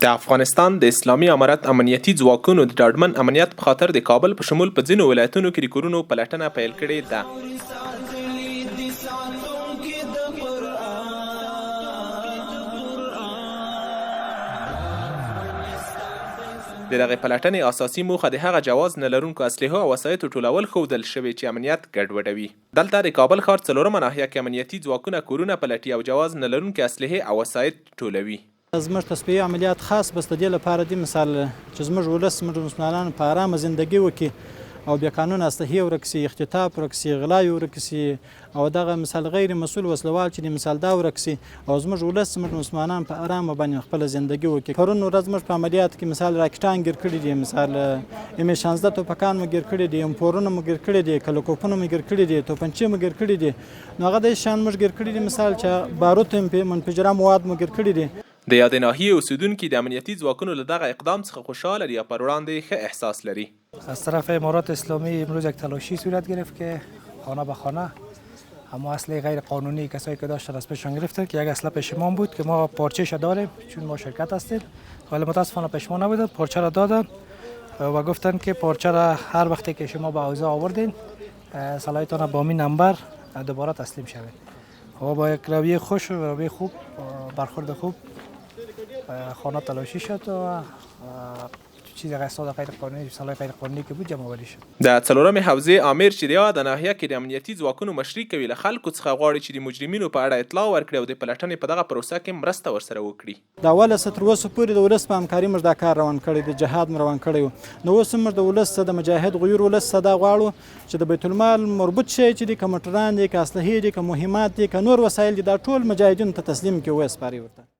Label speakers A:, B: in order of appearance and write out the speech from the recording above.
A: د افغانستان د اسلامي امارت امنیتي ځواکونو د ډاډمن امنیت په خاطر د کابل په شمول په ځینو ولایتونو کې د کورونو پلټنه پیل کړې ده. د دغې پلټنې اساسي موخه د هغه جواز نه لرونکو اسلحو او وسایطو ټولول ښودل شوې چې امنیت ګډوډوي. دلته د کابل ښار څلورمه ناحیه کې امنیتي ځواکونه کورونه پلټي او جواز نه لرونکي اسلحې او وسایط ټولوي.
B: زموږ تصفیې عملیات خاص بس د دې لپاره دي مثال چې زموږ ولس زموږ مسلمانان په ارامه زندګي وکړي او بې قانونه اسلحې ورک سي، اختطاف ورک سي، غلا ورک سي او دغه مثال غیر مسؤل وسلوال چې د مثال دا ورک سي او زموږ ولس زموږ مسلمانان په ارامه باندې خپله زندګي وکړي. پرون ورځ زموږ په عملیات کې مثال راکټان ګیر کړي دي، مثال M16 توپکان مو ګیر کړي دي، امپورونه مو ګیر کړي دي، کلوکوپونه مو ګیر کړي دي، توپنچې مو ګیر کړي دي. نو هغه د شان موږ ګیر کړي دي مثال چې باروت منفجره مواد مو ګیر کړي دي.
A: د یادې ناحیې اوسیدونکي د امنیتي ځواکونو له دغه اقدام څخه خوشحاله دي یا پر وړاندې ښه احساس لري.
C: از طرف امارات اسلامی امروز یک تلاشی صورت گرفت که خانه به خانه اما اسلحه غیر قانونی کسایی که داشتن از پیششان گرفتن که یک اسلحه پشمان بود که ما پارچه‌اش داریم چون ما شرکت هستیم، ولی متاسفانه پشمان نبود. پارچه را دادن و گفتن که پارچه را هر وقتی که شما به حوزه آوردین سلاحتان با این نمبر دوباره تسلیم شوید. و با یک رویه خوش و رویه خوب برخورد خوب خانه تلاشی شد و چیز غیر قانونی سلاح غیر قانونی که بود جمع آوری شد.
A: د څلورمې حوزې امیر چې د یاده ناحیه کې د امنیتي ځواکونو مشري کوي له خلکو څخه غواړي چې د مجرمینو په اړه اطلاع ورکړي او د پلټنې په دغه پروسه کې مرسته ورسره وکړي.
B: د اوله څخه تر اوسه پورې د ولس په همکاري موږ دا کار روان کړی دی، جهاد مو روان کړی و. نو اوس موږ د ولس څخه د مجاهد غیور ولس څخه دا غواړو چې د بیت المال مربوط شی چې دي، که موټران دي، که اسلحې دي، که مهمات دي، که نور وسایل دي، دا ټول مجاهدینو ته تسلیم کړي وسپاري ورته.